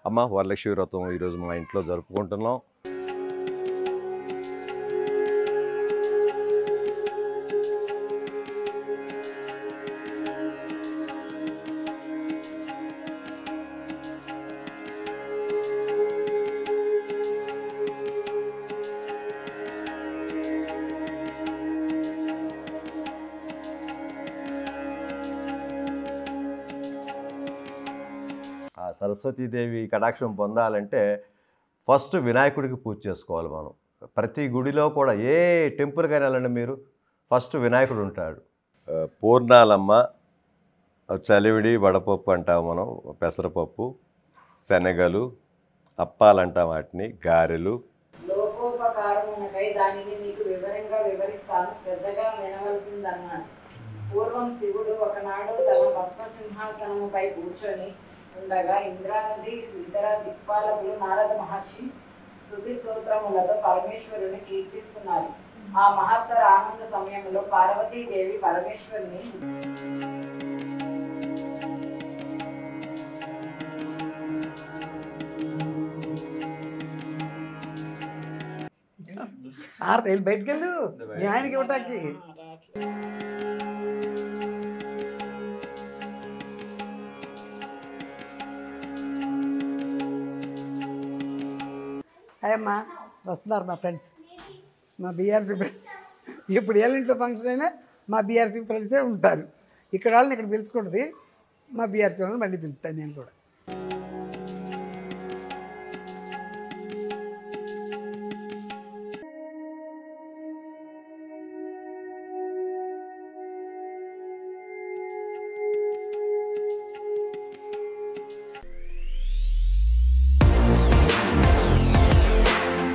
అమ్మ వరలక్ష్మి వ్రతం ఈరోజు మా ఇంట్లో జరుపుకుంటున్నాం. ఆ సరస్వతీదేవి కటాక్షం పొందాలంటే ఫస్ట్ వినాయకుడికి పూజ చేసుకోవాలి మనం. ప్రతి గుడిలో కూడా ఏ టెంపుల్‌కైనా వెళ్ళండి మీరు, ఫస్ట్ వినాయకుడు ఉంటాడు. పూర్ణాలమ్మ, చలివిడి, వడపప్పు అంటాం మనం, పెసరపప్పు, శనగలు, అప్పాలంటాం వాటిని, గారెలు. లోకోపకారమునకై దానిని నీకు వివరంగా వివరిస్తాను, శ్రద్ధగా వినవలసిందన్నాడు. పూర్వం శివుడు ఒకనాడు తన భస్మసింహాసనముపై కూర్చొని ఉండగా ఇంద్రాది ఇతర దిక్పాలకులు నారద మహర్షి స్తుతి స్తోత్రములతో పరమేశ్వరుని కీర్తిస్తున్నారు. ఆ మహత్తర ఆనంద సమయంలో పార్వతీదేవి పరమేశ్వరుని ఆడతా బయటికి వెళ్ళు మీ ఆయనకి ఇవ్వటానికి. అయ్యమ్మా వస్తున్నారు మా ఫ్రెండ్స్, మా బీఆర్సీ ఫ్రెండ్స్. ఇప్పుడు ఏ ఇంట్లో ఫంక్షన్ అయినా మా బీఆర్సీ ఫ్రెండ్సే ఉంటారు. ఇక్కడ వాళ్ళని ఇక్కడ పిలుచుకుంటుంది, మా బీఆర్సీ వాళ్ళని మళ్ళీ పిలుస్తాను నేను కూడా.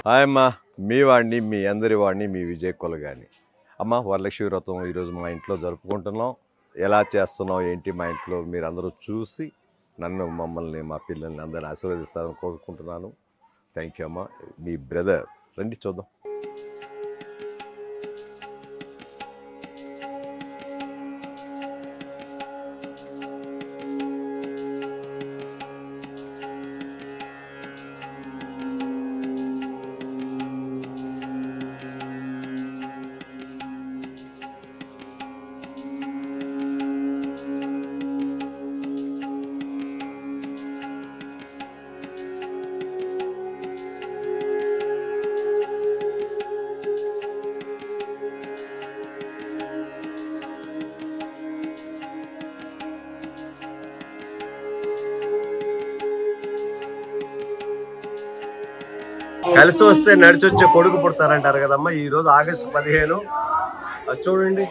హాయ్ అమ్మ, మీ వాడిని, మీ అందరి వాడిని, మీ విజయ్ కొలగాని. అమ్మ వరలక్ష్మి వ్రతం ఈరోజు మా ఇంట్లో జరుపుకుంటున్నాం. ఎలా చేస్తున్నాం ఏంటి మా ఇంట్లో మీరు అందరూ చూసి నన్ను, మమ్మల్ని, మా పిల్లల్ని అందరిని ఆశీర్వదిస్తారని కోరుకుంటున్నాను. థ్యాంక్ యూ అమ్మ. మీ బ్రదర్. రండి చూద్దాం. కలిసి వస్తే నడిచి వచ్చే కొడుకు పుడతారంటారు కదమ్మా. ఈరోజు ఆగస్టు 15. అది చూడండి.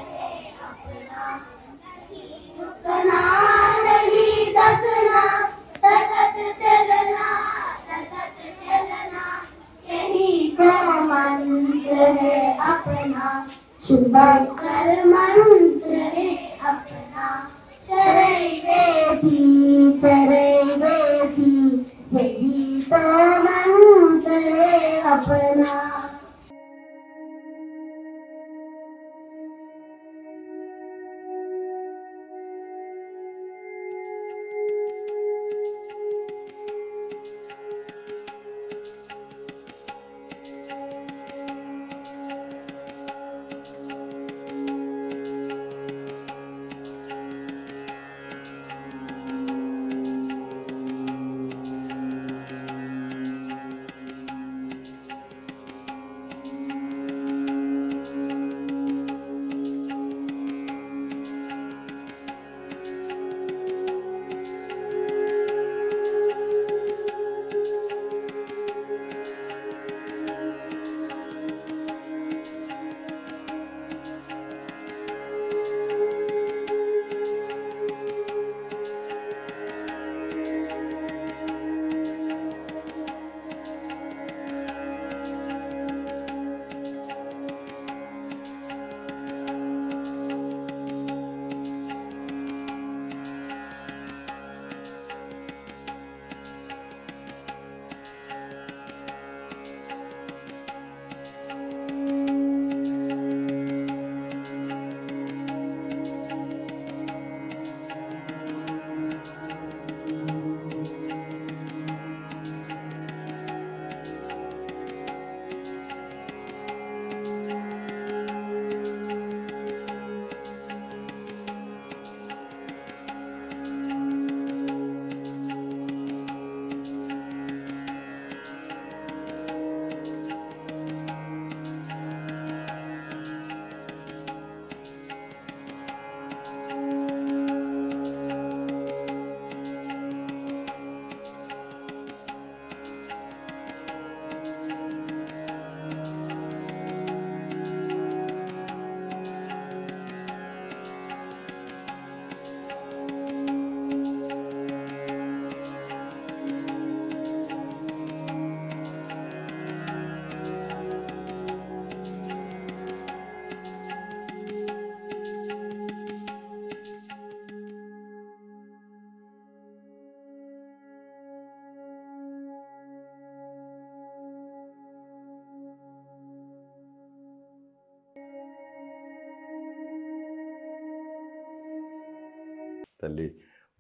తల్లి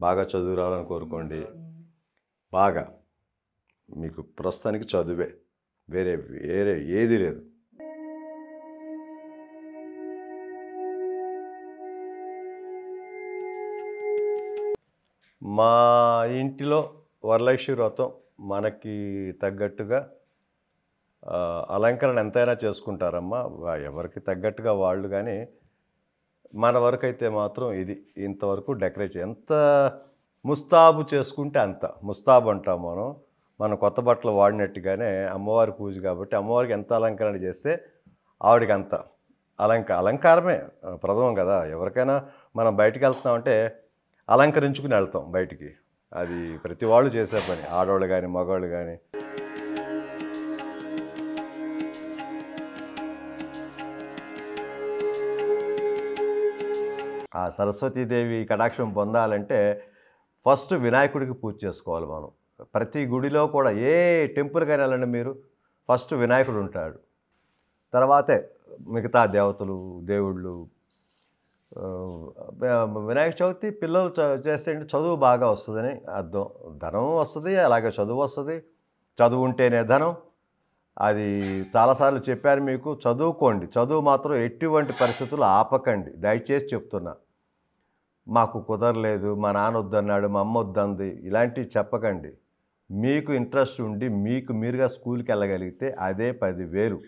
బాగా చదువు రావాలని కోరుకోండి. బాగా మీకు ప్రస్తుతానికి చదువే, వేరే వేరే ఏది లేదు. మా ఇంటిలో వరలక్ష్మి వ్రతం మనకి తగ్గట్టుగా అలంకరణ ఎంతైనా చేసుకుంటారమ్మా. ఎవరికి తగ్గట్టుగా వాళ్ళు, కానీ మన వరకు అయితే మాత్రం ఇది ఇంతవరకు డెకరేట్ ఎంత ముస్తాబు చేసుకుంటే అంత. ముస్తాబు అంటాం మనం. మనం కొత్త బట్టలు వాడినట్టుగానే అమ్మవారి పూజ కాబట్టి అమ్మవారికి ఎంత అలంకరణ చేస్తే ఆవిడకి అంత అలంకారమే ప్రథమం కదా. ఎవరికైనా మనం బయటికి వెళ్తున్నామంటే అలంకరించుకుని వెళ్తాం బయటికి. అది ప్రతి వాళ్ళు చేసే పని, ఆడవాళ్ళు కానీ మగవాళ్ళు కానీ. ఆ సరస్వతీదేవి కటాక్షం పొందాలంటే ఫస్ట్ వినాయకుడికి పూజ చేసుకోవాలి మనం. ప్రతి గుడిలో కూడా ఏ టెంపుల్కైనా వెళ్ళండి మీరు, ఫస్ట్ వినాయకుడు ఉంటాడు, తర్వాతే మిగతా దేవతలు దేవుళ్ళు. వినాయక చవితి పిల్లలు చేస్తే చదువు బాగా వస్తుందని అర్థం. ధనం వస్తుంది, అలాగే చదువు వస్తుంది. చదువు ఉంటేనే ధనం. అది చాలాసార్లు చెప్పాను మీకు. చదువుకోండి, చదువు మాత్రం ఎటువంటి పరిస్థితులు ఆపకండి. దయచేసి చెప్తున్నా. మాకు కుదరలేదు, మా నాన్న వద్దన్నాడు, మా అమ్మ వద్దంది, ఇలాంటివి చెప్పకండి. మీకు ఇంట్రెస్ట్ ఉండి మీకు మీరుగా స్కూల్కి వెళ్ళగలిగితే అదే 10,000,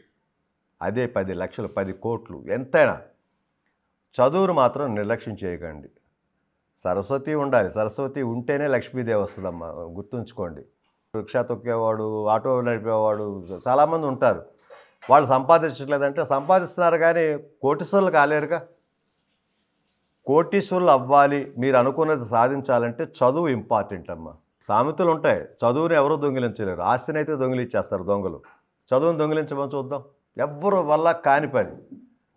అదే 10 లక్షలు, 10 కోట్లు ఎంతైనా. చదువును మాత్రం నిర్లక్ష్యం చేయకండి. సరస్వతి ఉండాలి. సరస్వతి ఉంటేనే లక్ష్మీదేవి వస్తుందమ్మా, గుర్తుంచుకోండి. రిక్షా తొక్కేవాడు, ఆటో నడిపేవాడు చాలామంది ఉంటారు. వాళ్ళు సంపాదించట్లేదంటే సంపాదిస్తున్నారు కానీ కోటీశ్వరులు కాలేరుగా. కోటీశ్వరులు అవ్వాలి, మీరు అనుకున్నది సాధించాలంటే చదువు ఇంపార్టెంట్ అమ్మా. సామెతలు ఉంటాయి, చదువుని ఎవరూ దొంగిలించలేరు. ఆస్తిని అయితే దొంగిలించేస్తారు దొంగలు. చదువుని దొంగిలించమని చూద్దాం. ఎవ్వరు వల్ల కాని పని.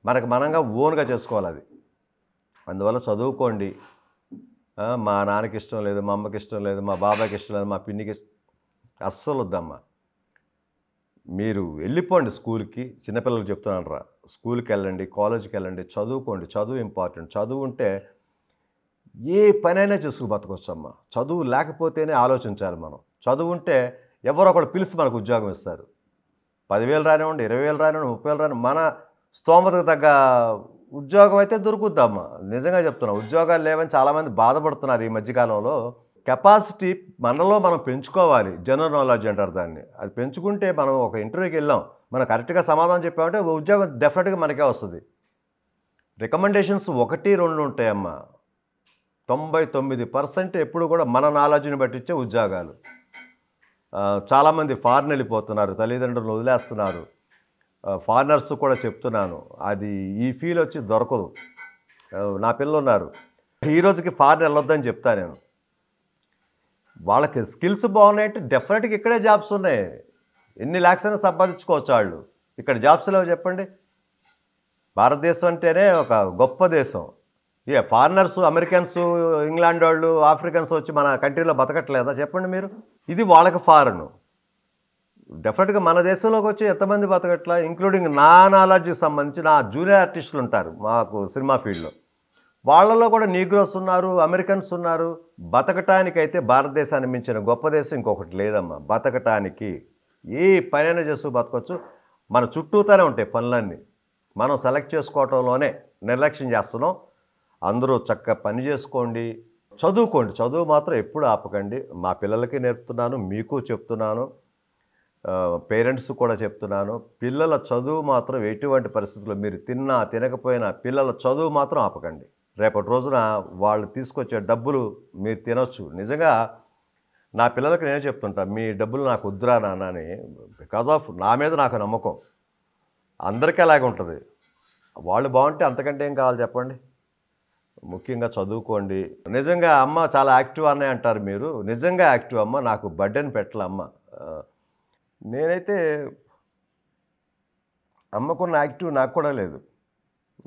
మనకు మనంగా ఓన్గా చేసుకోవాలి అది. అందువల్ల చదువుకోండి. మా నాన్నకి ఇష్టం లేదు, మా అమ్మకి ఇష్టం లేదు, మా బాబాయ్కి ఇష్టం లేదు, మా పిన్నికి అస్సలు వద్దమ్మా. మీరు వెళ్ళిపోండి స్కూల్కి. చిన్నపిల్లలకు చెప్తున్నాను రా, స్కూల్కి వెళ్ళండి, కాలేజీకి వెళ్ళండి, చదువుకోండి. చదువు ఇంపార్టెంట్. చదువు ఉంటే ఏ పనైనా చేసుకు బతకొచ్చమ్మా. చదువు లేకపోతేనే ఆలోచించాలి మనం. చదువు ఉంటే ఎవరో ఒకడు పిలిచి మనకు ఉద్యోగం ఇస్తారు. 10,000 రానివ్వండి, 20,000 రానివ్వండి, 30,000 రానివ్వండి, మన స్తోమతకు తగ్గ ఉద్యోగం అయితే దొరుకుద్దమ్మా. నిజంగా చెప్తున్నా. ఉద్యోగాలు లేవని చాలామంది బాధపడుతున్నారు ఈ మధ్యకాలంలో. కెపాసిటీ మనలో మనం పెంచుకోవాలి. జనరల్ నాలెడ్జ్ అంటారు దాన్ని. అది పెంచుకుంటే మనం ఒక ఇంటర్వ్యూకి వెళ్ళాం, మనం కరెక్ట్గా సమాధానం చెప్పామంటే ఉద్యోగం డెఫినెట్గా మనకే వస్తుంది. రికమెండేషన్స్ 1, 2 ఉంటాయమ్మా. 99% ఎప్పుడు కూడా మన నాలెడ్జ్ని బట్టి ఇచ్చే ఉద్యోగాలు. చాలామంది ఫారిన్ వెళ్ళిపోతున్నారు, తల్లిదండ్రులను వదిలేస్తున్నారు. ఫారినర్స్ కూడా చెప్తున్నాను, అది ఈ ఫీల్ వచ్చి దొరకదు. నా పిల్లలు ఉన్నారు, ఈ రోజుకి ఫారిన్ వెళ్ళొద్దని చెప్తాను నేను. వాళ్ళకి స్కిల్స్ బాగున్నాయంటే డెఫినెట్గా ఇక్కడే జాబ్స్ ఉన్నాయి. ఎన్ని ల్యాక్స్ అయినా సంపాదించుకోవచ్చు వాళ్ళు. ఇక్కడ జాబ్స్ లేవు చెప్పండి. భారతదేశం అంటేనే ఒక గొప్ప దేశం. ఫారినర్స్, అమెరికన్స్, ఇంగ్లాండ్ వాళ్ళు, ఆఫ్రికన్స్ వచ్చి మన కంట్రీలో బతకట్లేదా చెప్పండి మీరు? ఇది వాళ్ళకి ఫారెన్. డెఫినెట్గా మన దేశంలోకి వచ్చి ఎంతమంది బతకట్లా, ఇంక్లూడింగ్ నా నాలెడ్జ్కి సంబంధించి నా జూనియర్ ఆర్టిస్టులు ఉంటారు మాకు సినిమా ఫీల్డ్లో. వాళ్ళలో కూడా నీగ్రోస్ ఉన్నారు, అమెరికన్స్ ఉన్నారు. బతకటానికైతే భారతదేశాన్ని మించిన గొప్ప దేశం ఇంకొకటి లేదమ్మా. బతకటానికి ఏ పనైనా చేస్తూ బతకొచ్చు. మన చుట్టూతోనే ఉంటాయి పనులన్నీ. మనం సెలెక్ట్ చేసుకోవటంలోనే నిర్లక్ష్యం చేస్తున్నాం. అందరూ చక్కగా పని చేసుకోండి, చదువుకోండి. చదువు మాత్రం ఎప్పుడు ఆపకండి. మా పిల్లలకి నేర్పుతున్నాను, మీకు చెప్తున్నాను, పేరెంట్స్ కూడా చెప్తున్నాను. పిల్లల చదువు మాత్రం ఎటువంటి పరిస్థితుల్లో మీరు తిన్నా తినకపోయినా పిల్లల చదువు మాత్రం ఆపకండి. రేపటి రోజున వాళ్ళు తీసుకొచ్చే డబ్బులు మీరు తినొచ్చు. నిజంగా నా పిల్లలకి నేను చెప్తుంటా, మీ డబ్బులు నాకు వద్దురా నాన్న అని. బికాజ్ ఆఫ్ నా మీద నాకు నమ్మకం. అందరికీ అలాగే ఉంటుంది. వాళ్ళు బాగుంటే అంతకంటే ఏం కావాలి చెప్పండి. ముఖ్యంగా చదువుకోండి. నిజంగా అమ్మ చాలా యాక్టివ్ అనే అంటారు మీరు. నిజంగా యాక్టివ్ అమ్మ. నాకు బర్డెన్ పెట్టలే అమ్మ. నేనైతే అమ్మకున్న యాక్టివ్ నాకు కూడా లేదు.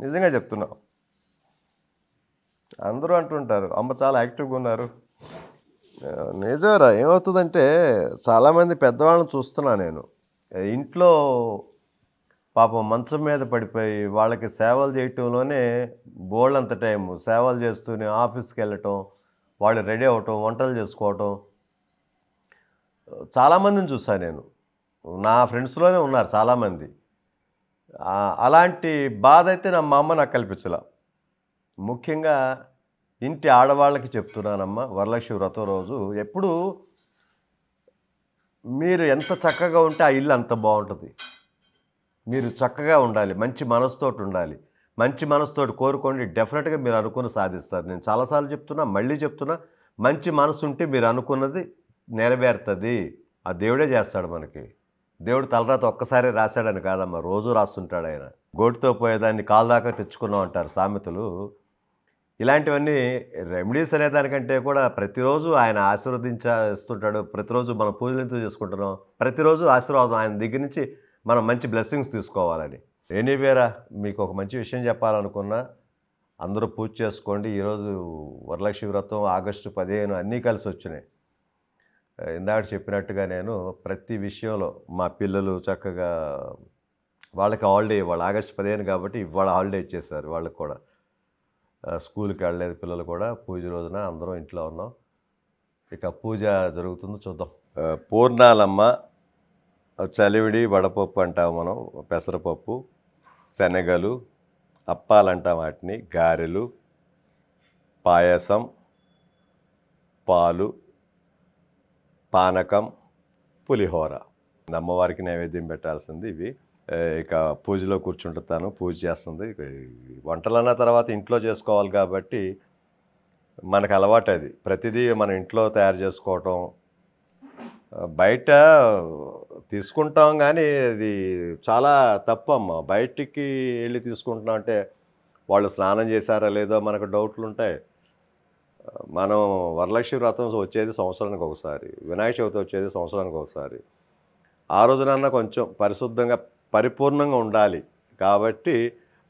నిజంగా చెప్తున్నా. అందరూ అంటుంటారు అమ్మ చాలా యాక్టివ్గా ఉన్నారు. నిజంరా ఏమవుతుందంటే చాలామంది పెద్దవాళ్ళని చూస్తున్నా నేను. ఇంట్లో పాపం మంచం మీద పడిపోయి వాళ్ళకి సేవలు చేయటంలోనే బోల్డంత టైము. సేవలు చేస్తూనే ఆఫీస్కి వెళ్ళటం, వాళ్ళు రెడీ అవ్వటం, వంటలు చేసుకోవటం. చాలామందిని చూసాను నేను. నా ఫ్రెండ్స్‌లోనే ఉన్నారు చాలామంది. అలాంటి బాధ అయితే మా అమ్మ నాకు కల్పించలా. ముఖ్యంగా ఇంటి ఆడవాళ్ళకి చెప్తున్నానమ్మా, వరలక్ష్మి వ్రతం రోజు ఎప్పుడూ మీరు ఎంత చక్కగా ఉంటే ఆ ఇల్లు అంత బాగుంటుంది. మీరు చక్కగా ఉండాలి, మంచి మనసుతోటి ఉండాలి. మంచి మనసుతోటి కోరుకోండి, డెఫినెట్గా మీరు అనుకుని సాధిస్తారు. నేను చాలాసార్లు చెప్తున్నా, మళ్ళీ చెప్తున్నా, మంచి మనసు ఉంటే మీరు అనుకున్నది నెరవేరుతుంది. ఆ దేవుడే చేస్తాడు మనకి. దేవుడు తలరాత ఒక్కసారి రాశాడని కాదమ్మా, రోజు రాస్తుంటాడు ఆయన. గోటితో పోయేదాన్ని కాలు దాకా తెచ్చుకున్నాం అంటారు సామెతలు. ఇలాంటివన్నీ రెమెడీస్ అనేదానికంటే కూడా ప్రతిరోజు ఆయన ఆశీర్వదించేస్తుంటాడు. ప్రతిరోజు మనం పూజలు ఎందుకు చేసుకుంటున్నాం, ప్రతిరోజు ఆశీర్వాదం ఆయన దగ్గర నుంచి మనం మంచి బ్లెస్సింగ్స్ తీసుకోవాలని. ఎనీవేరా, మీకు ఒక మంచి విషయం చెప్పాలనుకున్నా, అందరూ పూజ చేసుకోండి. ఈరోజు వరలక్ష్మి వ్రతం, ఆగస్టు 15 అన్నీ కలిసి వచ్చినాయి. ఇందాక చెప్పినట్టుగా నేను ప్రతి విషయంలో మా పిల్లలు చక్కగా వాళ్ళకి హాలిడే ఇవ్వాలి. ఆగస్టు 15 కాబట్టి ఇవాళ హాలిడే ఇచ్చేసారు వాళ్ళకి కూడా. స్కూల్కి వెళ్ళలేదు పిల్లలు కూడా. పూజ రోజున అందరం ఇంట్లో ఉన్నాం. ఇక పూజ జరుగుతుందో చూద్దాం. పూర్ణాలమ్మ, చలివిడి, వడపప్పు అంటాం మనం, పెసరపప్పు, శనగలు, అప్పాలంటాం వాటిని, గారెలు, పాయసం, పాలు, పానకం, పులిహోర. అమ్మవారికి నైవేద్యం పెట్టాల్సింది ఇవి. ఇక పూజలో కూర్చుంటాను, పూజ చేస్తుంది. వంటలన్న తర్వాత ఇంట్లో చేసుకోవాలి కాబట్టి మనకు అలవాటు అది. ప్రతిదీ మన ఇంట్లో తయారు చేసుకోవటం, బయట తీసుకుంటాం కానీ అది చాలా తప్పు అమ్మ. బయటికి వెళ్ళి తీసుకుంటున్నాం అంటే వాళ్ళు స్నానం చేశారా లేదో మనకు డౌట్లు ఉంటాయి. మనం వరలక్ష్మి వ్రతం వచ్చేది సంవత్సరానికి ఒకసారి, వినాయక చవితి వచ్చేది సంవత్సరానికి ఒకసారి. ఆ రోజునన్నా కొంచెం పరిశుద్ధంగా పరిపూర్ణంగా ఉండాలి కాబట్టి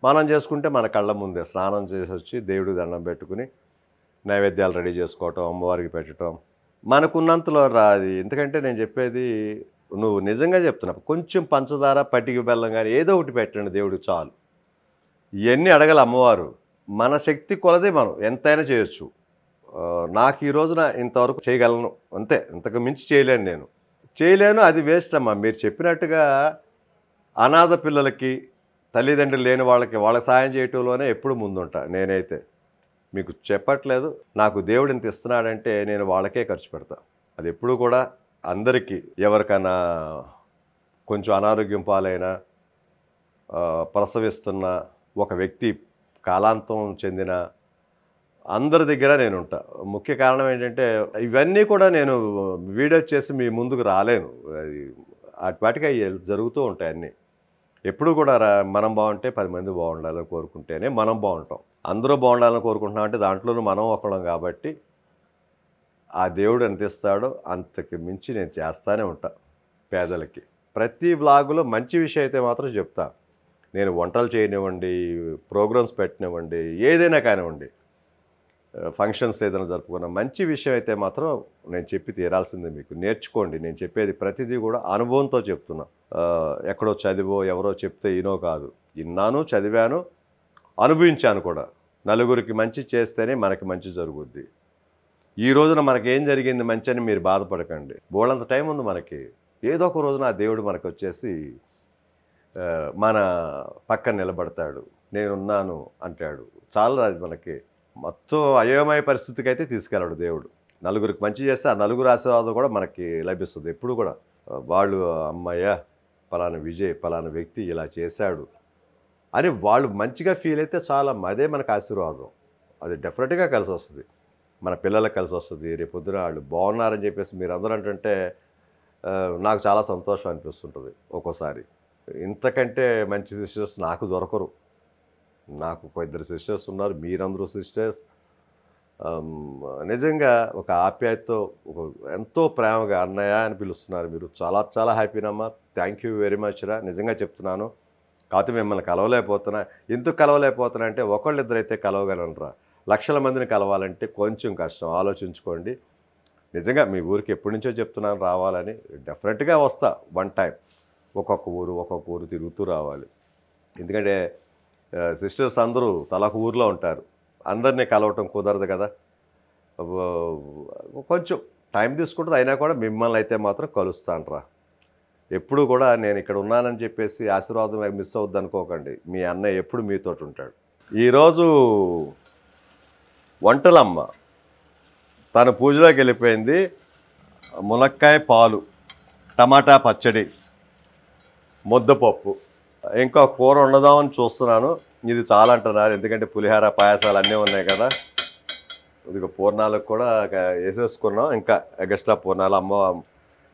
మనం చేసుకుంటే మన కళ్ళ ముందే స్నానం చేసి వచ్చి దేవుడికి దండం పెట్టుకుని నైవేద్యాలు రెడీ చేసుకోవటం, అమ్మవారికి పెట్టడం మనకున్నంతలో రాది. ఎందుకంటే నేను చెప్పేది నువ్వు నిజంగా చెప్తున్నావు, కొంచెం పంచదార, పట్టిక బెల్లం కానీ ఏదో ఒకటి పెట్టండి దేవుడికి చాలు. ఇవన్నీ అడగల అమ్మవారు. మన శక్తి కొలదే మనం ఎంతైనా చేయొచ్చు. నాకు ఈ రోజున ఇంతవరకు చేయగలను అంతే, ఇంతకు మించి చేయలేను. అది వేస్ట్ అమ్మా. మీరు చెప్పినట్టుగా అనాథ పిల్లలకి, తల్లిదండ్రులు లేని వాళ్ళకి సాయం చేయటంలోనే ఎప్పుడు ముందుంటా నేనైతే. మీకు చెప్పట్లేదు, నాకు దేవుడు ఇంత ఇస్తున్నాడంటే నేను వాళ్ళకే ఖర్చు పెడతా. అది ఎప్పుడు కూడా అందరికీ, ఎవరికైనా కొంచెం అనారోగ్యం పాలైనా, ప్రసవిస్తున్న ఒక వ్యక్తి కాలాంతం చెందిన అందరి దగ్గర నేను ఉంటా. ముఖ్య కారణం ఏంటంటే ఇవన్నీ కూడా నేను వీడియో చేసి మీ ముందుకు రాలేను. అది వాటికి అవి జరుగుతూ ఉంటాయి అన్నీ. ఎప్పుడు కూడా మనం బాగుంటే 10 మంది బాగుండాలని కోరుకుంటేనే మనం బాగుంటాం. అందరూ బాగుండాలని కోరుకుంటున్నాం అంటే దాంట్లోనూ మనం ఒకళ్ళం కాబట్టి ఆ దేవుడు ఎంత ఇస్తాడో అంతకు మించి నేను చేస్తూనే ఉంటా పేదలకి. ప్రతి వ్లాగులో మంచి విషయం అయితే మాత్రం చెప్తా. నేను వంటలు చేయనివ్వండి, ప్రోగ్రామ్స్ పెట్టనివ్వండి, ఏదైనా కానివ్వండి, ఫంక్షన్స్ ఏదైనా జరుపుకున్నా మంచి విషయం అయితే మాత్రం నేను చెప్పి తీరాల్సిందే. మీకు నేర్చుకోండి. నేను చెప్పేది ప్రతిదీ కూడా అనుభవంతో చెప్తున్నా. ఎక్కడో చదివో ఎవరో చెప్తే ఈనో కాదు. విన్నాను, చదివాను, అనుభవించాను కూడా. నలుగురికి మంచి చేస్తేనే మనకి మంచి జరుగుద్ది. ఈ రోజున మనకేం జరిగింది మంచి అని మీరు బాధపడకండి. బోళ్ళంత టైం ఉంది మనకి. ఏదో ఒక రోజున ఆ దేవుడు మనకు వచ్చేసి మన పక్కన నిలబడతాడు, నేనున్నాను అంటాడు. చాలా అది మనకి మొత్తం అయోమయ పరిస్థితికి అయితే తీసుకెళ్ళాడు దేవుడు. నలుగురికి మంచి చేస్తే ఆ నలుగురు ఆశీర్వాదం కూడా మనకి లభిస్తుంది. ఎప్పుడు కూడా వాళ్ళు అమ్మయ్య పలానా విజయ్, పలానా వ్యక్తి ఇలా చేశాడు అని వాళ్ళు మంచిగా ఫీల్ అయితే చాలా, అదే మనకు ఆశీర్వాదం. అది డెఫినెట్గా కలిసి వస్తుంది, మన పిల్లలకు కలిసి వస్తుంది. రేపొద్దున వాళ్ళు బాగున్నారని చెప్పేసి మీరు అందరూ అంటుంటే నాకు చాలా సంతోషం అనిపిస్తుంటుంది ఒక్కోసారి. ఇంతకంటే మంచి సిస్టర్స్ నాకు దొరకరు. నాకు ఒక 2 సిస్టర్స్ ఉన్నారు, మీరందరూ సిస్టర్స్. నిజంగా ఒక ఆప్యాయతతో, ఒక ఎంతో ప్రేమగా అన్నయ్య అని పిలుస్తున్నారు మీరు. చాలా చాలా హ్యాపీనమ్మా. థ్యాంక్ యూ వెరీ మచ్ రా, నిజంగా చెప్తున్నాను. కాకపోతే మిమ్మల్ని కలవలేకపోతున్నా. ఎందుకు కలవలేకపోతున్నా అంటే ఒకళ్ళిద్దరైతే కలవగలనరా, లక్షల మందిని కలవాలంటే కొంచెం కష్టం. ఆలోచించుకోండి. నిజంగా మీ ఊరికి ఎప్పటి నుంచో చెప్తున్నాను రావాలని. డెఫినెట్గా వస్తా. వన్ టైం ఒక్కొక్క ఊరు తిరుగుతూ రావాలి. ఎందుకంటే సిస్టర్స్ అందరూ తలకు ఊర్లో ఉంటారు, అందరినీ కలవటం కుదరదు కదా. కొంచెం టైం తీసుకుంటుంది, అయినా కూడా మిమ్మల్ని అయితే మాత్రం కలుస్తానురా. ఎప్పుడు కూడా నేను ఇక్కడ ఉన్నానని చెప్పేసి ఆశీర్వాదం మిస్ అవుద్ది అనుకోకండి. మీ అన్నయ్య ఎప్పుడు మీతోటి ఉంటాడు. ఈరోజు వంటలమ్మ తన పూజలోకి వెళ్ళిపోయింది. ములక్కాయ పాలు, టమాటా పచ్చడి, ముద్దపప్పు, ఇంకా కూర వండుదామని చూస్తున్నాను. ఇది చాలా అంటున్నారు, ఎందుకంటే పులిహార పాయసాలు అన్నీ ఉన్నాయి కదా. ఇదిగో పూర్ణాలకు కూడా వేసేసుకున్నాం. ఇంకా ఎగస్ట్రా పూర్ణాలు అమ్మ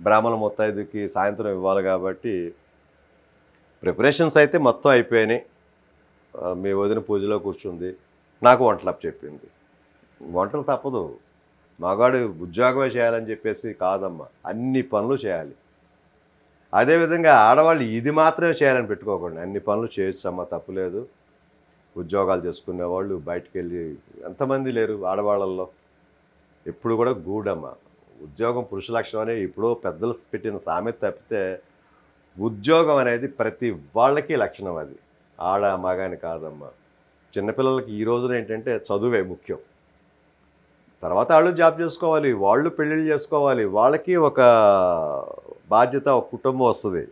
బ్రాహ్మణ మొత్తాయిదుకి సాయంత్రం ఇవ్వాలి కాబట్టి ప్రిపరేషన్స్ అయితే మొత్తం అయిపోయినాయి. మీ వదిన పూజలో కూర్చుంది, నాకు వంటలు చెప్పింది. వంటలు తప్పదు, మగాడు ఉద్యోగమే చేయాలని చెప్పేసి కాదమ్మా, అన్ని పనులు చేయాలి. అదేవిధంగా ఆడవాళ్ళు ఇది మాత్రమే చేయాలని పెట్టుకోకండి, అన్ని పనులు చేయొచ్చమ్మా, తప్పులేదు. ఉద్యోగాలు చేసుకునేవాళ్ళు బయటికి వెళ్ళి ఎంతమంది లేరు ఆడవాళ్ళల్లో. ఎప్పుడు కూడా గూడమ్మ ఉద్యోగం పురుష లక్షణం అనే ఇప్పుడు పెద్దలు పెట్టిన సామెత తప్పితే ఉద్యోగం అనేది ప్రతి వాళ్ళకి లక్షణం. అది ఆడ మగాని కాదమ్మా. చిన్నపిల్లలకి ఈ రోజున ఏంటంటే చదువే ముఖ్యం. తర్వాత వాళ్ళు జాబ్ చేసుకోవాలి, వాళ్ళు పెళ్ళిళ్ళు చేసుకోవాలి, వాళ్ళకి ఒక బాధ్యత, ఒక కుటుంబం వస్తుంది.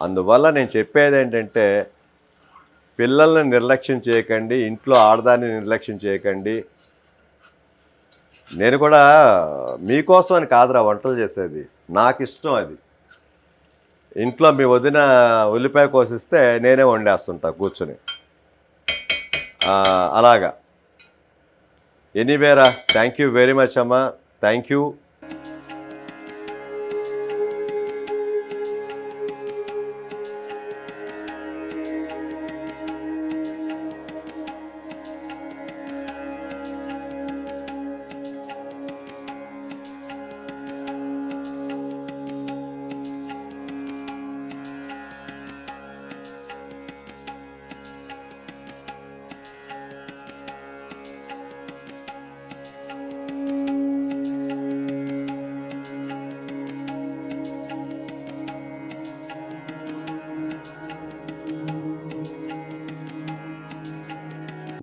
అందువల్ల నేను చెప్పేది ఏంటంటే పిల్లల్ని నిర్లక్ష్యం చేయకండి, ఇంట్లో ఆడదాన్ని నిర్లక్ష్యం చేయకండి. నేను కూడా మీకోసం అని కాదురా వంటలు చేసేది, నాకు ఇష్టం అది. ఇంట్లో మీ వదిన ఉల్లిపాయ కోసిస్తే నేనే వండేస్తుంటా కూర్చొని అలాగా. ఎనీవేరా, థ్యాంక్ యూ వెరీ మచ్ అమ్మా, థ్యాంక్ యూ.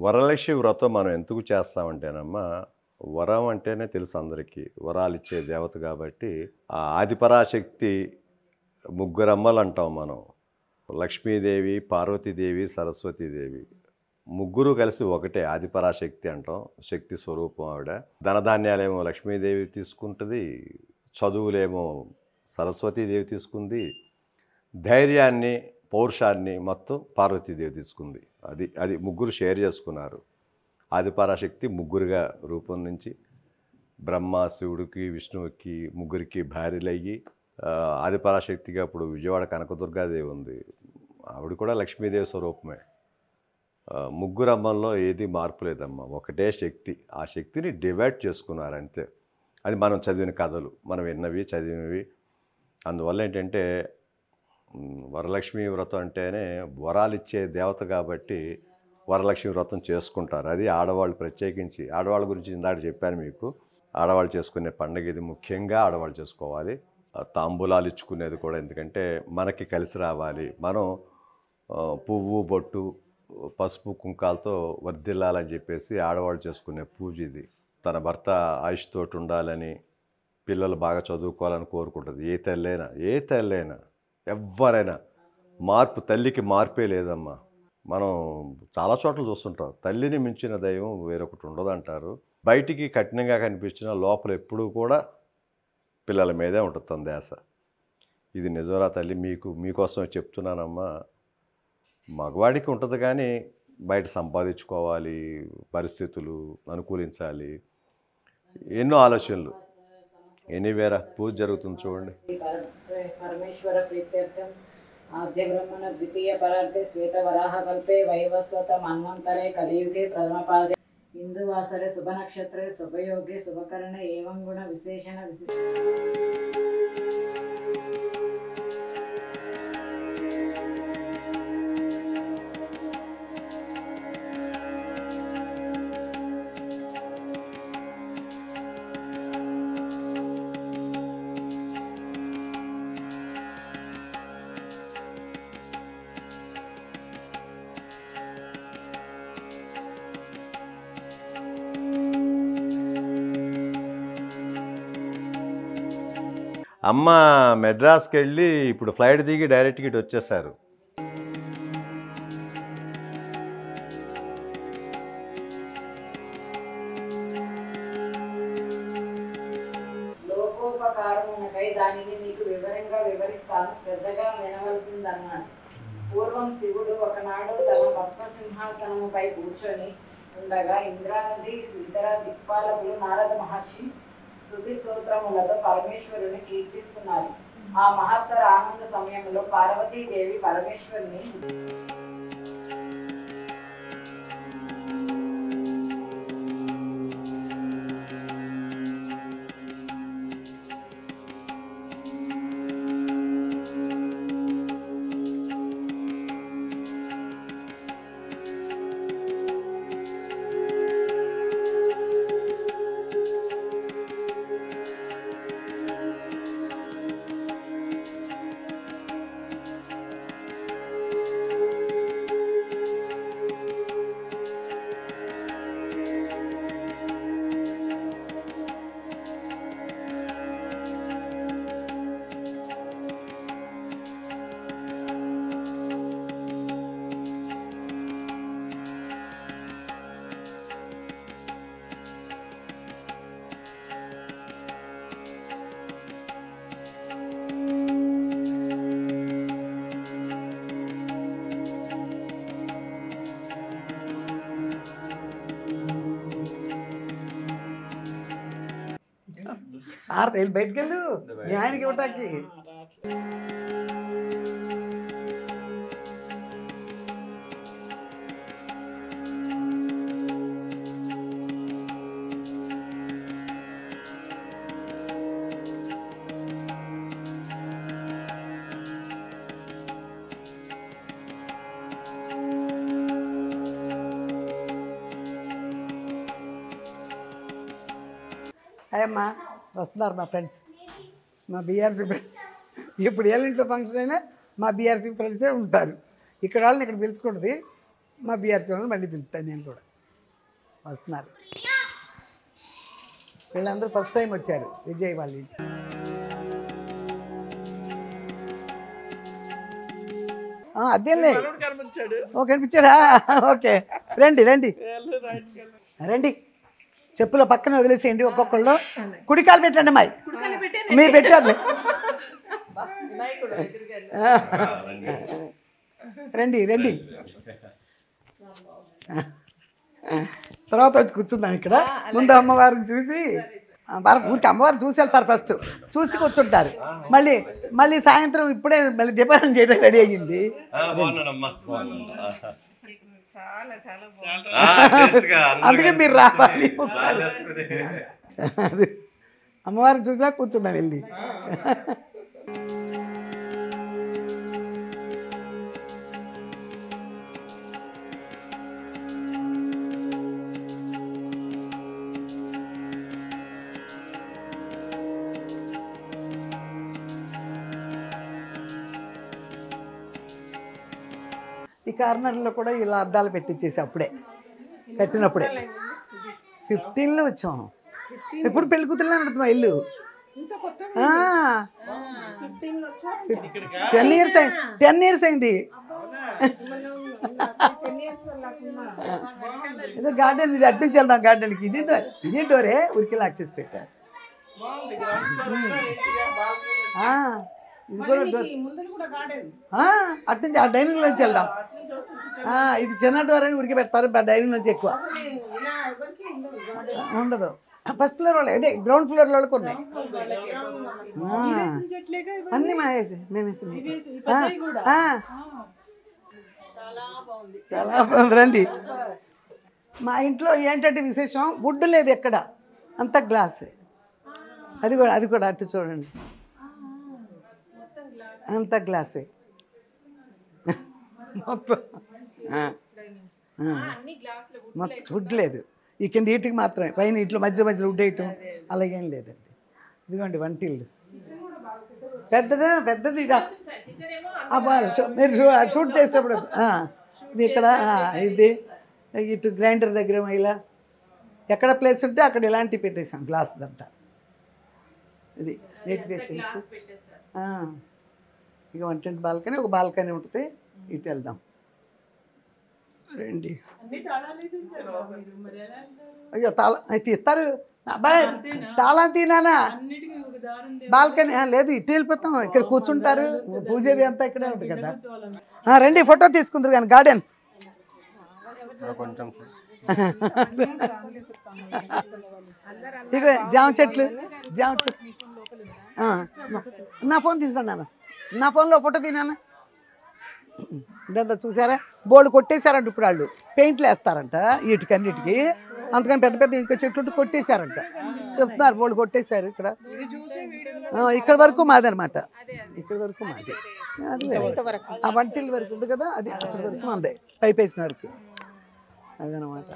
వరలక్ష్మి వ్రతం మనం ఎందుకు చేస్తామంటేనమ్మా, వరం అంటేనే తెలుసు అందరికీ, వరాలు ఇచ్చే దేవత కాబట్టి. ఆ ఆదిపరాశక్తి ముగ్గురమ్మలు అంటాం మనం, లక్ష్మీదేవి, పార్వతీదేవి, సరస్వతీదేవి. ముగ్గురు కలిసి ఒకటే ఆదిపరాశక్తి అంటాం, శక్తి స్వరూపం ఆవిడ. ధనధాన్యాలేమో లక్ష్మీదేవి తీసుకుంటుంది, చదువులేమో సరస్వతీదేవి తీసుకుంది, ధైర్యాన్ని పౌరుషాన్ని మొత్తం పార్వతీదేవి తీసుకుంది. అది ముగ్గురు షేర్ చేసుకున్నారు. ఆదిపరాశక్తి ముగ్గురుగా రూపొందించి బ్రహ్మ, శివుడికి, విష్ణువుకి ముగ్గురికి భార్యలయ్యి, ఆదిపరాశక్తిగా ఇప్పుడు విజయవాడ కనకదుర్గాదేవి ఉంది, ఆవిడ కూడా లక్ష్మీదేవి స్వరూపమే. ముగ్గురు అమ్మల్లో ఏది మార్పు లేదమ్మా, ఒకటే శక్తి. ఆ శక్తిని డివైడ్ చేసుకున్నారు అంతే. అది మనం చదివిన కథలు, మనం విన్నవి, చదివినవి. అందువల్ల ఏంటంటే వరలక్ష్మి వ్రతం అంటేనే వరాలు ఇచ్చే దేవత కాబట్టి వరలక్ష్మి వ్రతం చేసుకుంటారు. అది ఆడవాళ్ళు ప్రత్యేకించి, ఆడవాళ్ళ గురించి ఇందాక చెప్పాను మీకు, ఆడవాళ్ళు చేసుకునే పండుగ ఇది, ముఖ్యంగా ఆడవాళ్ళు చేసుకోవాలి. తాంబూలాలు ఇచ్చుకునేది కూడా, ఎందుకంటే మనకి కలిసి రావాలి. మనం పువ్వు, బొట్టు, పసుపు, కుంకాలతో వర్ధిల్లాలని చెప్పేసి ఆడవాళ్ళు చేసుకునే పూజ ఇది. తన భర్త ఆయుష్తోటి ఉండాలని, పిల్లలు బాగా చదువుకోవాలని కోరుకుంటుంది ఏ తల్లైనా ఎవరైనా. మార్పు, తల్లికి మార్పే లేదమ్మా. మనం చాలా చోట్ల చూస్తుంటాం, తల్లిని మించిన దైవం వేరొకటి ఉండదంటారు. బయటికి కఠినంగా కనిపించిన లోపల ఎప్పుడూ కూడా పిల్లల మీదే ఉంటుంది తన ధ్యాస. ఇది నిజంరా తల్లి, మీకోసమే చెప్తున్నానమ్మా. మగవాడికి ఉంటుంది కానీ బయట సంపాదించుకోవాలి, పరిస్థితులు అనుకూలించాలి, ఎన్నో ఆలోచనలు. ఎనీవేరా, పూజ జరుగుతుంది చూడండి. పరమేశ్వర ప్రీత్యర్థం ఆద్య బ్రహ్మణ ద్వితీయ పరార్థే శ్వేత వరాహ కల్పే వైవస్వత మన్వంతరే కలియుగే ప్రథమ పాదే ఇందువాసరే శుభ నక్షత్రే శుభయోగే శుభకరణే ఏవం గుణ విశేషణ అమ్మ మెడ్రాస్కి వెళ్ళి ఇప్పుడు ఫ్లైట్ దిగి డైరెక్ట్గా ఇటు వచ్చేసారు. లోకోపకారమునకై దానిని నీకు వివరంగా వివరిస్తాను, శ్రద్ధగా వినవలసిందన్నాడు. పూర్వం శివుడు ఒకనాడు తన భస్మ సింహాసనముపై కూర్చొని ఉండగా ఇంద్రానది ఇతర దిక్పాలకులు నారద మహర్షి స్తుతి స్తోత్రములతో పరమేశ్వరుని కీర్తిస్తున్నారు. ఆ మహత్తర ఆనంద సమయంలో పార్వతీదేవి పరమేశ్వరుని వెళ్ళి బయటికి వెళ్ళు న్యాయానికి ఇవ్వటానికి. అయ్యమ్మా వస్తున్నారు మా ఫ్రెండ్స్, మా బీఆర్సీ ఫ్రెండ్స్. ఇప్పుడు ఏళ్ళింట్లో ఫంక్షన్ అయినా మా బీఆర్సీ ఫ్రెండ్సే ఉంటారు. ఇక్కడ వాళ్ళని ఇక్కడ పిలుచుకుంటుంది, మా బీఆర్సీ వాళ్ళని మళ్ళీ పిలుస్తాను నేను కూడా. వస్తున్నారు వీళ్ళందరూ ఫస్ట్ టైం వచ్చారు విజయ్ వాళ్ళ ఇంటి. అదేలే ఓ కనిపించాడా? ఓకే రండి రండి రండి. చెప్పుల పక్కన వదిలేసేయండి ఒక్కొక్కళ్ళు. కుడికాలు పెట్టండి అమ్మాయి, మీరు పెట్టారు. రండి రండి. తర్వాత వచ్చి కూర్చున్నాం ఇక్కడ. ముందు అమ్మవారిని చూసి ఊరికి అమ్మవారిని చూసి వెళ్తారు, ఫస్ట్ చూసి కూర్చుంటారు. మళ్ళీ మళ్ళీ సాయంత్రం ఇప్పుడే మళ్ళీ దీపావళి చేయడం రెడీ అయ్యింది. అందుకే మీరు రావాలి ఒకసారి. అమ్మవారిని చూసా కూర్చున్నాం వెళ్ళి. ఈ కార్నర్లో కూడా ఇలా అద్దాలు పెట్టించేసి అప్పుడే కట్టినప్పుడే 15లో వచ్చాం. ఎప్పుడు పెళ్లి కూతురులో నడుతున్నా ఇల్లు. 10 years అయింది. ఏదో గార్డెన్ ఇది అట్నుంచి వెళ్దాం గార్డెన్కి. ఇదే డోరే ఉరికి లాక్ చేసి పెట్టారు. ఇది కూడా అట్నుంచి ఆ డైనింగ్ నుంచి వెళ్దాం. ఇది చిన్న డోర్ అని ఉరికి పెడతారు, డైనింగ్ నుంచి ఎక్కువ ఉండదు. ఫస్ట్ ఫ్లోర్ వాళ్ళు అదే గ్రౌండ్ ఫ్లోర్ వాళ్ళకి ఉన్నాయి అన్నీ. మేమేసి చాలా బాగుంది. రండి. మా ఇంట్లో ఏంటంటే విశేషం, వుడ్ లేదు ఎక్కడ, అంత గ్లాస్. అది కూడా అటు చూడండి, అంత గ్లాసే మొత్తం. మొత్తం వుడ్ లేదు. ఈ కింద ఇంటికి మాత్రమే, పైన ఇంట్లో మధ్య మధ్యలో వుడ్ వేయటం అలాగేం లేదండి. ఇదిగోండి వంటిల్లు పెద్దది. మీరు షూట్ చేసేప్పుడు ఇది ఇక్కడ ఇది ఇటు గ్రైండర్ దగ్గర ఇలా ఎక్కడ ప్లేస్ ఉంటే అక్కడ ఇలాంటివి పెట్టేసాం గ్లాస్ అంతా. ఇది నీట్గా ఇక వంటింటి బాల్కనీ, ఒక బాల్కనీ ఉంటుంది. ఇటు వెళ్దాం రండి. అయ్యో తాళం అయితే ఇస్తారు అబ్బాయి, తాళం తినానా బాల్కనీ లేదు, ఇటు వెళ్ళిపోతాం. ఇక్కడ కూర్చుంటారు, పూజది అంతా ఇక్కడే ఉంటుంది కదా. రండి ఫోటో తీసుకుందరు కానీ గార్డెన్ ఇక జామ చెట్లు నా ఫోన్ తీసాను నాన్న, నా ఫోన్లో ఫోటో తినానా. ఇదంతా చూసారా, బోర్డు కొట్టేశారంట ఇప్పుడు వాళ్ళు, పెయింట్లు వేస్తారంట వీటికన్నిటికి. అందుకని పెద్ద పెద్ద ఇంకా చెట్లు కొట్టేశారంట చెప్తున్నారు, బోర్డు కొట్టేశారు. ఇక్కడ ఇక్కడ వరకు మాదనమాట, ఇక్కడ వరకు మాది. ఆ వంటిల్ వరకు ఉంది కదా, అది అక్కడ వరకు మందే, పైప్ వేసిన వరకు అదనమాట.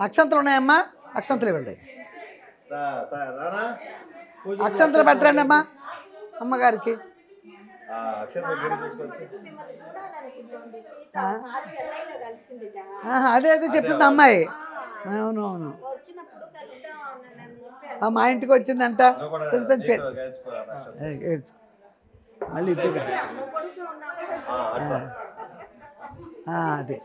అక్షంతలు ఉన్నాయమ్మా, అక్షంతలు ఇవ్వండి. అక్షంతలు పెట్టండి అమ్మా అమ్మగారికి. అదే అదే చెప్తుంది అమ్మాయి. అవునవును, మా ఇంటికి వచ్చిందంట. మళ్ళీ ఇద్దుగా అదే.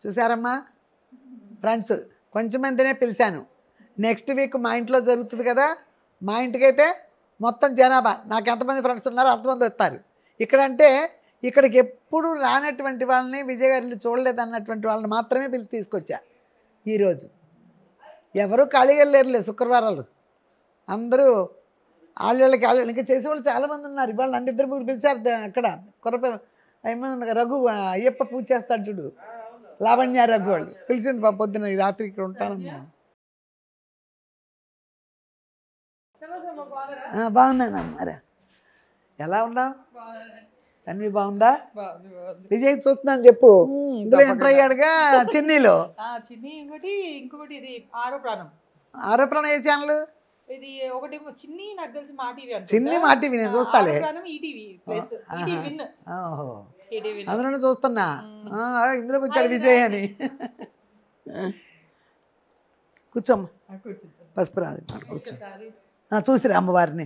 చూసారమ్మా ఫ్రెండ్స్, కొంచెం మందినే పిలిచాను. నెక్స్ట్ వీక్ మా ఇంట్లో జరుగుతుంది కదా, మా ఇంటికైతే మొత్తం జనాభా నాకు ఎంతమంది ఫ్రెండ్స్ ఉన్నారో అంతమంది వస్తారు. ఇక్కడంటే ఇక్కడికి ఎప్పుడు రానటువంటి వాళ్ళని, విజయ్ గారు చూడలేదన్నటువంటి వాళ్ళని మాత్రమే పిలిచి తీసుకొచ్చా. ఈరోజు ఎవరు ఖాళీగా లేరులే, శుక్రవారాలు అందరూ వాళ్ళకి ఇంకా చేసేవాళ్ళు చాలామంది ఉన్నారు. ఇవాళ నన్ను ఇద్దరు ముగ్గురు పిలిచారు. అక్కడ కొరపేరు ఏమైనా రఘు అయ్యప్ప పూజ చేస్తాడు చూడు, లావణ్య రఘు వాళ్ళు పిలిచింది పొద్దున్న. ఈ రాత్రి ఇక్కడ ఉంటానమ్మా. బాగున్నాను అమ్మారా, ఎలా ఉన్నావు? అన్నీ బాగుందా? విజయ్ చూస్తున్నాను చెప్పు. ఇందులో ఎంటర్ అయ్యాడుగా చిన్నీలో. ఇంకొకటి ఇది ఆరో ప్రాణం. ఆరో ప్రాణం ఏ ఛానల్? ఇది ఒకటి చిన్ని, నాకు తెలిసి మా టీవీ. చిన్ని మా టీవీ నేను చూస్తాలే. అందులోనే చూస్తున్నా. ఇందులో కూర్చోడు విజయ్ అని. కూర్చోమ్మా, పసుపు రాదు కూర్చో. చూసిరా అమ్మవారిని.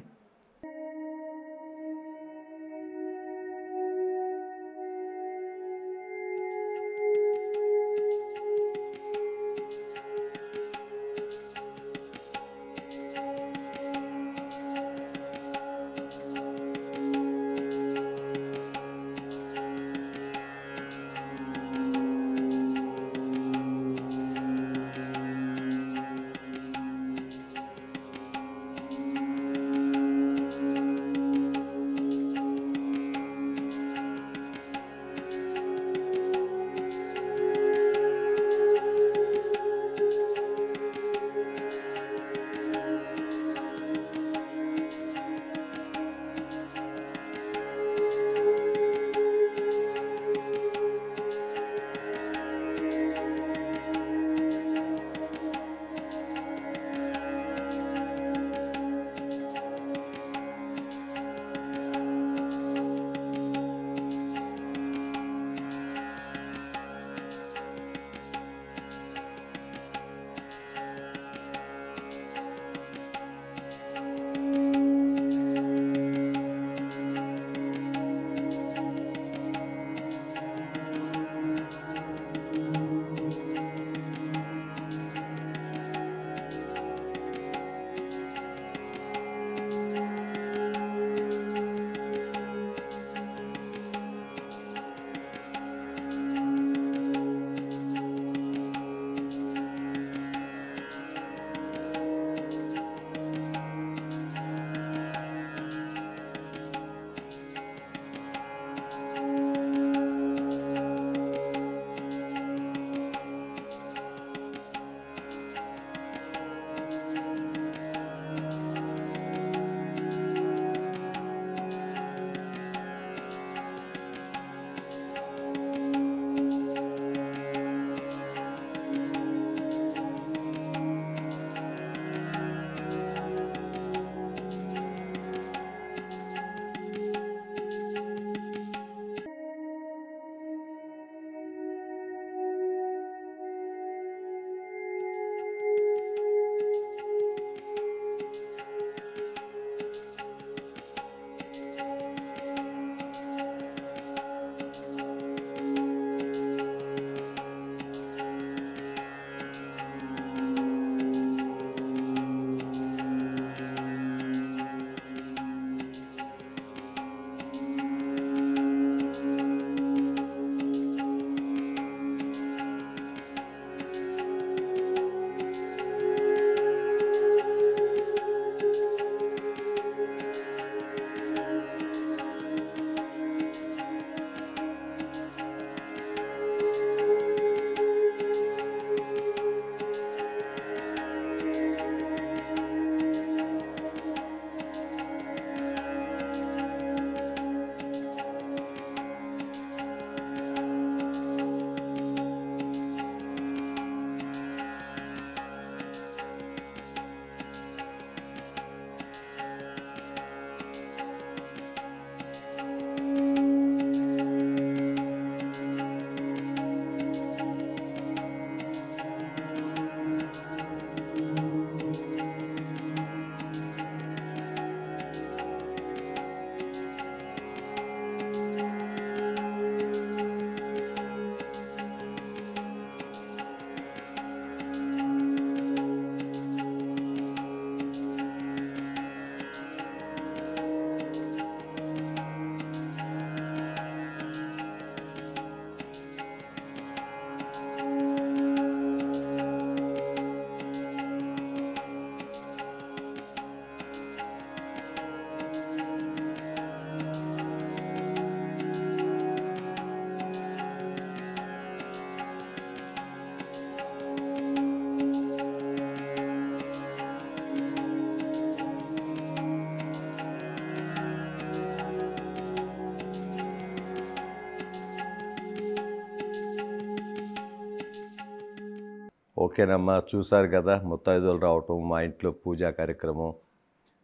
ఓకేనమ్మా, చూసారు కదా ముత్తైదువులు రావటం, మా ఇంట్లో పూజా కార్యక్రమం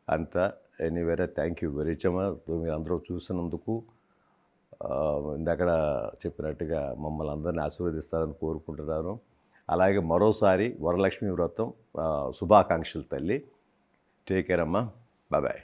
అంతా. ఎనీవేరే థ్యాంక్ యూ వెరీ మచ్ అమ్మా, మీరు అందరూ చూసినందుకు. ఇందాక చెప్పినట్టుగా మమ్మల్ని అందరినీ ఆశీర్వదిస్తారని కోరుకుంటున్నాను. అలాగే మరోసారి వరలక్ష్మి వ్రతం శుభాకాంక్షలు తల్లి. టేక్ కేర్ అమ్మా, బాయ్.